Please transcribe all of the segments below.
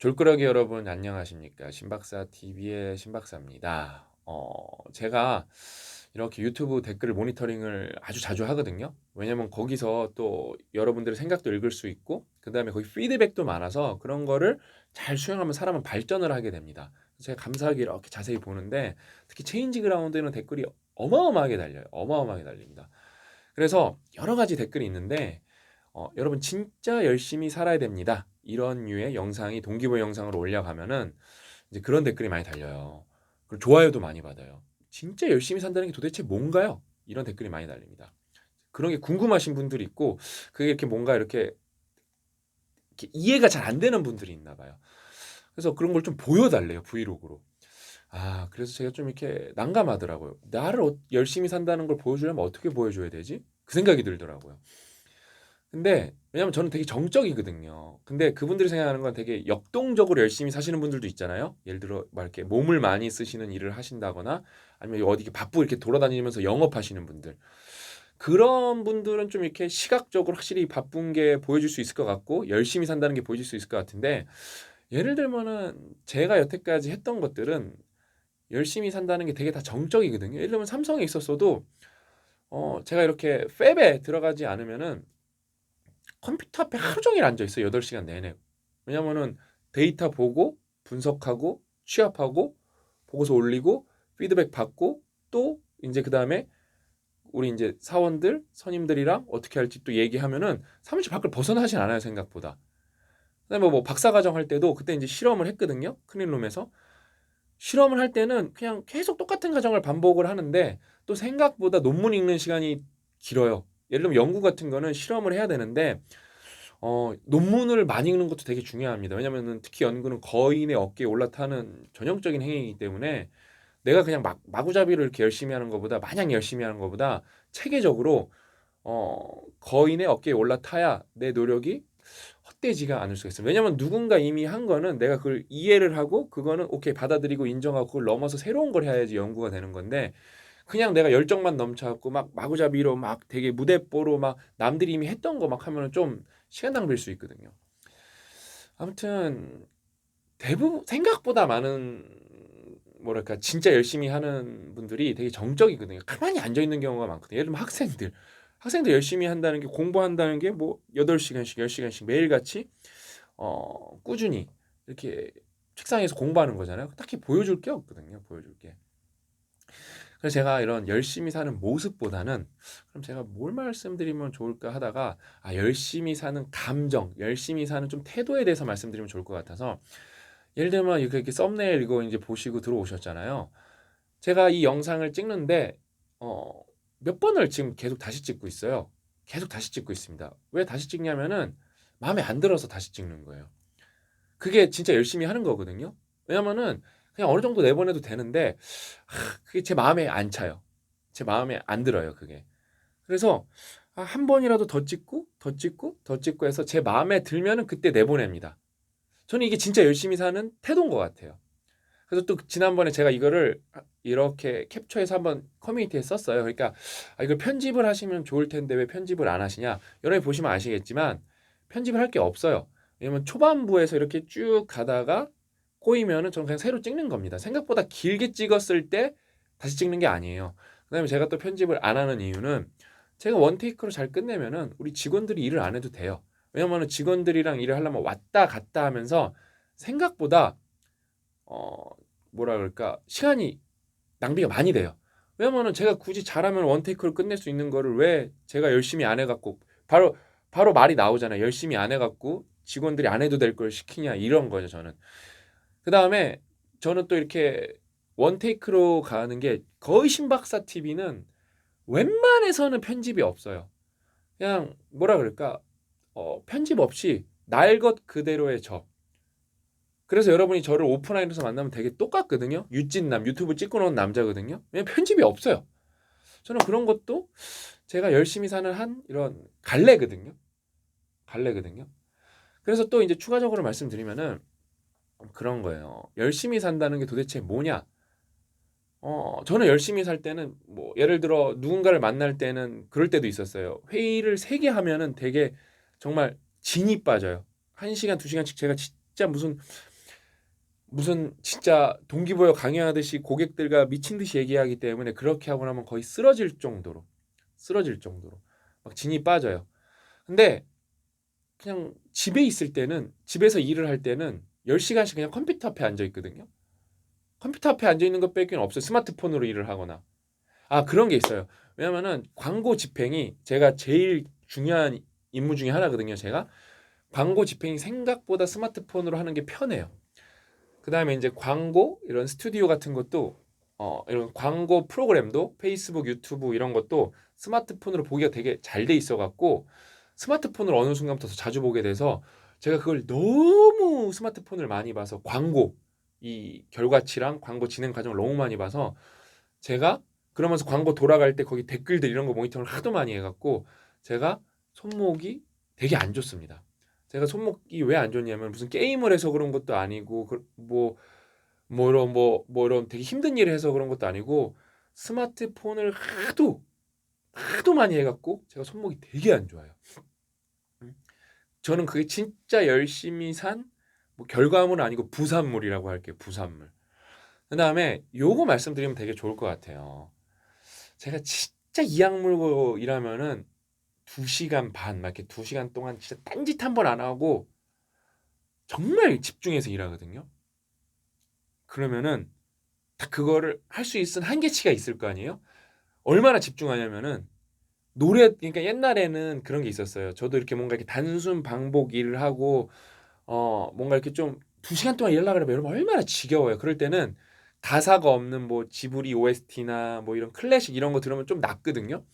졸끄러기 여러분 안녕하십니까? 신박사 TV의 신박사입니다. 제가 이렇게 유튜브 댓글 모니터링을 아주 자주 하거든요. 왜냐면 거기서 또 여러분들의 생각도 읽을 수 있고 그다음에 거기 피드백도 많아서 그런 거를 잘 수용하면 사람은 발전을 하게 됩니다. 제가 감사하게 이렇게 자세히 보는데 특히 체인지 그라운드에는 댓글이 어마어마하게 달려요. 어마어마하게 달립니다. 그래서 여러 가지 댓글이 있는데 여러분 진짜 열심히 살아야 됩니다. 이런 류의 영상이 동기부여 영상으로 올려가면은 이제 그런 댓글이 많이 달려요. 그리고 좋아요도 많이 받아요. 진짜 열심히 산다는 게 도대체 뭔가요? 이런 댓글이 많이 달립니다. 그런 게 궁금하신 분들이 있고 그게 이렇게 뭔가 이렇게 이해가 잘 안 되는 분들이 있나 봐요. 그래서 그런 걸 좀 보여달래요, 브이로그로. 그래서 제가 좀 이렇게 난감하더라고요. 나를 열심히 산다는 걸 보여주려면 어떻게 보여줘야 되지? 그 생각이 들더라고요. 근데 왜냐면 저는 되게 정적이거든요. 근데 그분들이 생각하는 건 되게 역동적으로 열심히 사시는 분들도 있잖아요. 예를 들어 막 이렇게 몸을 많이 쓰시는 일을 하신다거나 아니면 어디 바쁘게 이렇게 돌아다니면서 영업하시는 분들. 그런 분들은 좀 이렇게 시각적으로 확실히 바쁜 게 보여줄 수 있을 것 같고 열심히 산다는 게 보여줄 수 있을 것 같은데 예를 들면은 제가 여태까지 했던 것들은 열심히 산다는 게 되게 다 정적이거든요. 예를 들면 삼성에 있었어도 제가 이렇게 팹에 들어가지 않으면은 컴퓨터 앞에 하루 종일 앉아 있어요. 8시간 내내. 왜냐면은 데이터 보고 분석하고 취합하고 보고서 올리고 피드백 받고 또 이제 그다음에 우리 이제 사원들, 선임들이랑 어떻게 할지 또 얘기하면은 사무실 밖을 벗어나진 않아요, 생각보다. 그다음에 뭐 박사과정 할 때도 그때 이제 실험을 했거든요. 클린룸에서. 실험을 할 때는 그냥 계속 똑같은 과정을 반복을 하는데 또 생각보다 논문 읽는 시간이 길어요. 예를 들면 연구 같은 거는 실험을 해야 되는데 논문을 많이 읽는 것도 되게 중요합니다. 왜냐면은 특히 연구는 거인의 어깨에 올라타는 전형적인 행위이기 때문에 내가 그냥 마구잡이로 이렇게 열심히 하는 것보다 마냥 열심히 하는 것보다 체계적으로 거인의 어깨에 올라타야 내 노력이 헛되지가 않을 수가 있어요. 왜냐면 누군가 이미 한 거는 내가 그걸 이해를 하고 그거는 오케이 받아들이고 인정하고 그걸 넘어서 새로운 걸 해야지 연구가 되는 건데 그냥 내가 열정만 넘쳐갖고 막 마구잡이로 막 되게 무대뽀로 막 남들이 이미 했던 거 막 하면은 좀 시간 낭비일 수 있거든요. 아무튼 대부분 생각보다 많은 뭐랄까 진짜 열심히 하는 분들이 되게 정적이거든요. 가만히 앉아 있는 경우가 많거든요. 예를 들면 학생들 열심히 한다는 게 공부한다는 게 뭐 8시간씩 10시간씩 매일같이 꾸준히 이렇게 책상에서 공부하는 거잖아요. 딱히 보여줄 게 없거든요. 보여줄 게. 그래서 제가 이런 열심히 사는 모습보다는 그럼 제가 뭘 말씀드리면 좋을까 하다가 열심히 사는 감정, 열심히 사는 좀 태도에 대해서 말씀드리면 좋을 것 같아서 예를 들면 이렇게 썸네일 이거 이제 보시고 들어오셨잖아요. 제가 이 영상을 찍는데 어, 몇 번을 지금 계속 다시 찍고 있어요. 계속 다시 찍고 있습니다. 왜 다시 찍냐면은 마음에 안 들어서 다시 찍는 거예요. 그게 진짜 열심히 하는 거거든요. 왜냐면은 그냥 어느 정도 내보내도 되는데 그게 제 마음에 안 차요. 제 마음에 안 들어요, 그게. 그래서 한 번이라도 더 찍고 더 찍고 더 찍고 해서 제 마음에 들면은 그때 내보냅니다. 저는 이게 진짜 열심히 사는 태도인 것 같아요. 그래서 또 지난번에 제가 이거를 이렇게 캡처해서 한번 커뮤니티에 썼어요. 그러니까 이걸 편집을 하시면 좋을 텐데 왜 편집을 안 하시냐? 여러분이 보시면 아시겠지만 편집을 할 게 없어요. 왜냐면 초반부에서 이렇게 쭉 가다가 꼬이면은 저는 그냥 새로 찍는 겁니다. 생각보다 길게 찍었을 때 다시 찍는 게 아니에요. 그다음에 제가 또 편집을 안 하는 이유는 제가 원테이크로 잘 끝내면은 우리 직원들이 일을 안 해도 돼요. 왜냐면은 직원들이랑 일을 하려면 왔다 갔다 하면서 생각보다 어 뭐라 그럴까 시간이 낭비가 많이 돼요. 왜냐면은 제가 굳이 잘하면 원테이크로 끝낼 수 있는 거를 왜 제가 열심히 안 해갖고 바로 말이 나오잖아요. 열심히 안 해갖고 직원들이 안 해도 될 걸 시키냐 이런 거죠 저는. 그 다음에 저는 또 이렇게 원테이크로 가는 게 거의 신박사 TV는 웬만해서는 편집이 없어요. 그냥 뭐라 그럴까 편집 없이 날 것 그대로의 저. 그래서 여러분이 저를 오프라인에서 만나면 되게 똑같거든요. 유찐남 유튜브 찍고 놓은 남자거든요. 왜냐면 편집이 없어요. 저는 그런 것도 제가 열심히 사는 한 이런 갈래거든요. 갈래거든요. 그래서 또 이제 추가적으로 말씀드리면은 그런 거예요. 열심히 산다는 게 도대체 뭐냐? 저는 열심히 살 때는 뭐 예를 들어 누군가를 만날 때는 그럴 때도 있었어요. 회의를 3개 하면은 되게 정말 진이 빠져요. 1시간, 2시간씩 제가 진짜 무슨 무슨 진짜 동기부여 강요하듯이 고객들과 미친 듯이 얘기하기 때문에 그렇게 하고 나면 거의 쓰러질 정도로 막 진이 빠져요. 근데 그냥 집에 있을 때는 집에서 일을 할 때는 10시간씩 그냥 컴퓨터 앞에 앉아 있거든요. 컴퓨터 앞에 앉아 있는 것 빼기는 없어요. 스마트폰으로 일을 하거나. 아, 그런 게 있어요. 왜냐면은 광고 집행이 제가 제일 중요한 임무 중에 하나거든요. 제가 광고 집행이 생각보다 스마트폰으로 하는 게 편해요. 그다음에 이제 광고 이런 스튜디오 같은 것도 이런 광고 프로그램도 페이스북, 유튜브 이런 것도 스마트폰으로 보기가 되게 잘 돼 있어 갖고 스마트폰을 어느 순간부터 더 자주 보게 돼서 제가 그걸 너무 스마트폰을 많이 봐서 광고 이 결과치랑 광고 진행 과정을 너무 많이 봐서 제가 그러면서 광고 돌아갈 때 거기 댓글들 이런 거 모니터를 하도 많이 해갖고 제가 손목이 되게 안 좋습니다. 제가 손목이 왜 안 좋냐면 무슨 게임을 해서 그런 것도 아니고 이런 되게 힘든 일을 해서 그런 것도 아니고 스마트폰을 하도 많이 해갖고 제가 손목이 되게 안 좋아요. 저는 그게 진짜 열심히 산 뭐 결과물은 아니고 부산물이라고 할게요. 부산물. 그다음에 요거 말씀드리면 되게 좋을 것 같아요. 제가 진짜 이악 물고 일하면은 2시간 반, 막 이렇게 2시간 동안 진짜 딴짓 한 번 안 하고 정말 집중해서 일하거든요. 그러면은 딱 그거를 할 수 있는 한계치가 있을 거 아니에요? 얼마나 집중하냐면은 그러니까 옛날에는 그런 게 있었어요. 저도 이렇게 뭔가 이렇게 단순 반복 일을 하고 뭔가 이렇게 좀 2시간 동안 일하려고 그러면 여러분 얼마나 지겨워요. 그럴 때는 가사가 없는 뭐 지브리 OST나 뭐 이런 클래식 이런 거 들으면 좀 낫거든요.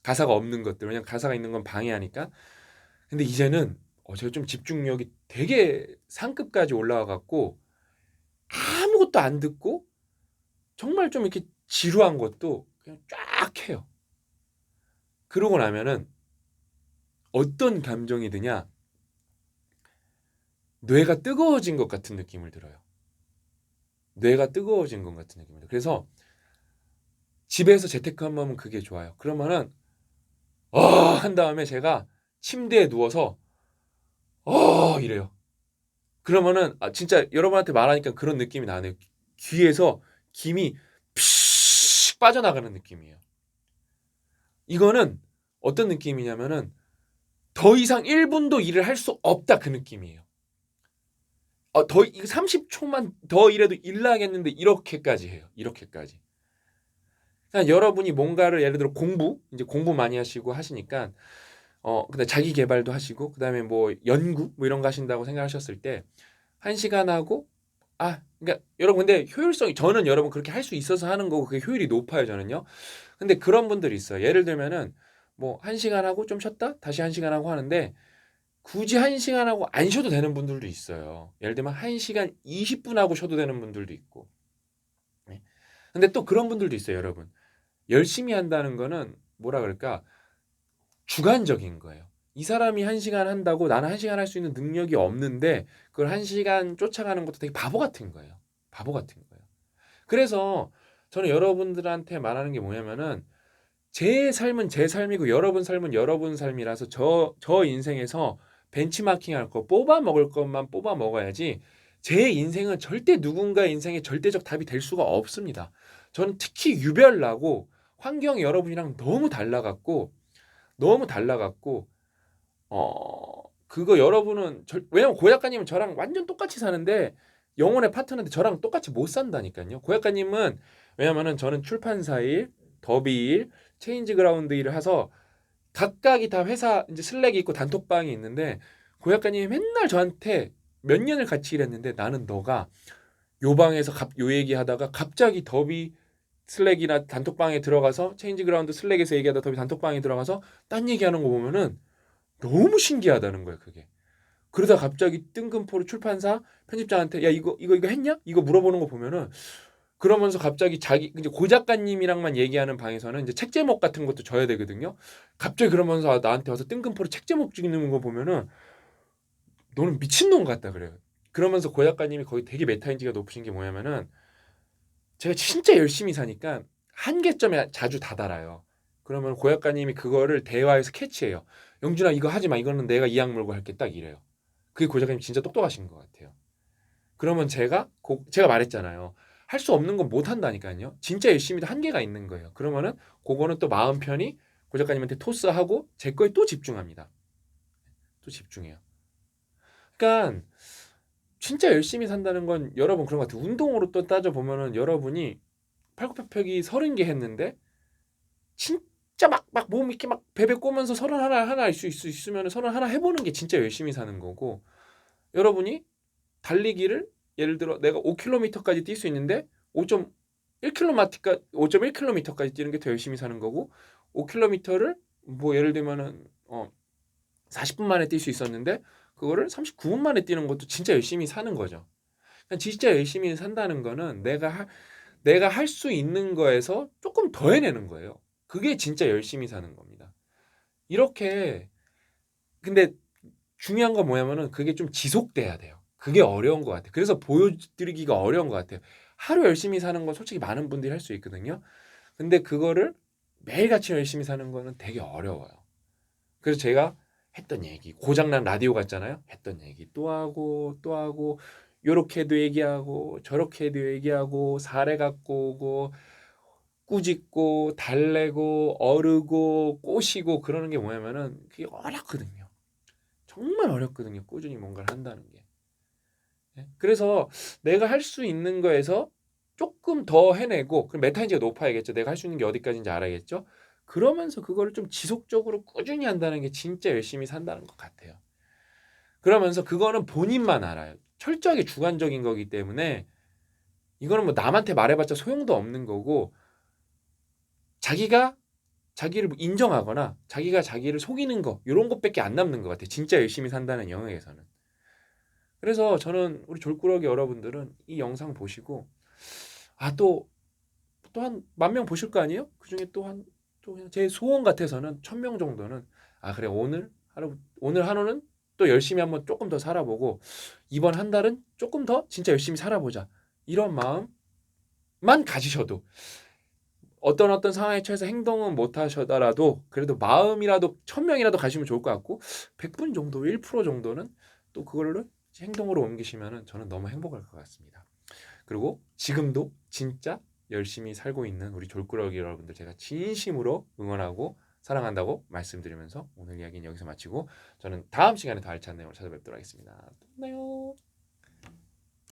가사가 없는 것들. 왜냐면 가사가 있는 건 방해하니까. 근데 이제는 제가 좀 집중력이 되게 상급까지 올라와 갖고 아무것도 안 듣고 정말 좀 이렇게 지루한 것도 그냥 쫙 해요. 그러고 나면은 어떤 감정이 드냐? 뇌가 뜨거워진 것 같은 느낌을 들어요. 뇌가 뜨거워진 것 같은 느낌을 들어요. 그래서 집에서 재테크하면 그게 좋아요. 그러면은 한 다음에 제가 침대에 누워서 이래요. 그러면은 진짜 여러분한테 말하니까 그런 느낌이 나네요. 귀에서 김이 피식 빠져나가는 느낌이에요. 이거는 어떤 느낌이냐면은 더 이상 1분도 일을 할 수 없다 그 느낌이에요. 더 30초만 더 일해도 일나겠는데 이렇게까지 해요. 이렇게까지. 그냥 여러분이 뭔가를 예를 들어 이제 공부 많이 하시고 하시니까 근데 자기 개발도 하시고 그다음에 뭐 연구 뭐 이런 거 하신다고 생각하셨을 때 1시간 하고 그러니까 여러분 근데 효율성이 저는 여러분 그렇게 할 수 있어서 하는 거고 그게 효율이 높아요 저는요. 근데 그런 분들이 있어요. 예를 들면은 뭐 1시간 하고 좀 쉬었다 다시 1시간 하고 하는데 굳이 1시간 하고 안 쉬어도 되는 분들도 있어요. 예를 들면 1시간 20분 하고 쉬어도 되는 분들도 있고. 네. 근데 또 그런 분들도 있어요, 여러분. 열심히 한다는 거는 뭐라 그럴까? 주관적인 거예요. 이 사람이 1시간 한다고 나는 1시간 할 수 있는 능력이 없는데 그걸 1시간 쫓아가는 것도 되게 바보 같은 거예요. 바보 같은 거예요. 그래서 저는 여러분들한테 말하는 게 뭐냐면은 제 삶은 제 삶이고 여러분 삶은 여러분 삶이라서 저 인생에서 벤치마킹 할 거 뽑아 먹을 것만 뽑아 먹어야지 제 인생은 절대 누군가 인생의 절대적 답이 될 수가 없습니다. 저는 특히 유별나고 환경이 여러분이랑 너무 달라갖고 그거 여러분은 왜냐면 고 작가님은 저랑 완전 똑같이 사는데 영혼의 파트너인데 저랑 똑같이 못 산다니까요. 고 작가님은 왜냐면은 저는 출판사 일, 더비 일, 체인지 그라운드 일을 해서 각각이 다 회사 이제 슬랙이 있고 단톡방이 있는데 고 작가님이 맨날 저한테 몇 년을 같이 일했는데 나는 너가 요 방에서 요 얘기하다가 갑자기 더비 슬랙이나 단톡방에 들어가서 체인지 그라운드 슬랙에서 얘기하다 더비 단톡방에 들어가서 딴 얘기하는 거 보면은 너무 신기하다는 거예요, 그게. 그러다 갑자기 뜬금포로 출판사 편집장한테 야 이거 했냐? 이거 물어보는 거 보면은 그러면서 갑자기 자기 이제 고 작가님이랑만 얘기하는 방에서는 이제 책 제목 같은 것도 줘야 되거든요. 갑자기 그러면서 나한테 와서 뜬금포로 책 제목 찍는 거 보면은 너는 미친놈 같다 그래요. 그러면서 고 작가님이 거의 되게 메타인지가 높으신 게 뭐냐면은 제가 진짜 열심히 사니까 한계점에 자주 다다라요. 그러면 고 작가님이 그거를 대화에서 캐치해요. 영준아 이거 하지 마. 이거는 내가 이악 물고 할게 딱 이래요. 그게 고 작가님 진짜 똑똑하신 것 같아요. 그러면 제가 말했잖아요. 할 수 없는 건 못 한다니까요. 진짜 열심히도 한계가 있는 거예요. 그러면은 그거는 또 마음 편히 고 작가님한테 토스하고 제 거에 또 집중합니다. 또 집중해요. 그러니까 진짜 열심히 산다는 건 여러분 그런 것 같아요. 운동으로 또 따져 보면은 여러분이 팔굽혀펴기 30개 했는데 진짜 막 몸 이렇게 막 베베 꼬면서 31 할 수 있으면 31 해보는 게 진짜 열심히 사는 거고, 여러분이 달리기를 예를 들어 내가 5km까지 뛸 수 있는데 5.1km까지 뛰는 게 더 열심히 사는 거고, 5km를 뭐 예를 들면은 40분 만에 뛸 수 있었는데 그거를 39분 만에 뛰는 것도 진짜 열심히 사는 거죠. 그러니까 진짜 열심히 산다는 거는 내가 할 수 있는 거에서 조금 더 해내는 거예요. 그게 진짜 열심히 사는 겁니다. 이렇게. 근데 중요한 건 뭐냐면은 그게 좀 지속돼야 돼요. 그게 어려운 것 같아요. 그래서 보여드리기가 어려운 것 같아요. 하루 열심히 사는 건 솔직히 많은 분들이 할 수 있거든요. 근데 그거를 매일같이 열심히 사는 거는 되게 어려워요. 그래서 제가 했던 얘기, 고장난 라디오 같잖아요. 했던 얘기 또 하고 또 하고, 요렇게도 얘기하고 저렇게도 얘기하고, 사례 갖고 오고 꾸짖고 달래고 어르고 꼬시고, 그러는 게 뭐냐면은 그게 어렵거든요. 정말 어렵거든요. 꾸준히 뭔가를 한다는 게. 예? 그래서 내가 할 수 있는 거에서 조금 더 해내고, 그럼 메타인지가 높아야겠죠. 내가 할 수 있는 게 어디까지인지 알아야겠죠. 그러면서 그거를 좀 지속적으로 꾸준히 한다는 게 진짜 열심히 산다는 것 같아요. 그러면서 그거는 본인만 알아요. 철저하게 주관적인 거기 때문에 이거는 뭐 남한테 말해봤자 소용도 없는 거고, 자기가 자기를 인정하거나 자기가 자기를 속이는 거, 이런 것밖에 안 남는 것 같아요. 진짜 열심히 산다는 영역에서는. 그래서 저는 우리 졸꾸러기 여러분들은 이 영상 보시고, 또 한 10,000명 보실 거 아니에요? 그중에 또 그냥 제 소원 같아서는 1,000명 정도는, 그래, 오늘 하루는 또 열심히 한번 조금 더 살아보고 이번 한 달은 조금 더 진짜 열심히 살아보자, 이런 마음만 가지셔도, 어떤 상황에 처해서 행동은 못 하셔더라도 그래도 마음이라도 1,000명이라도 가시면 좋을 것 같고, 100분 정도, 1% 정도는 또 그걸로 행동으로 옮기시면 저는 너무 행복할 것 같습니다. 그리고 지금도 진짜 열심히 살고 있는 우리 졸꾸러기 여러분들, 제가 진심으로 응원하고 사랑한다고 말씀드리면서 오늘 이야기는 여기서 마치고, 저는 다음 시간에 더 알찬 내용으로 찾아뵙도록 하겠습니다. 또 만나요.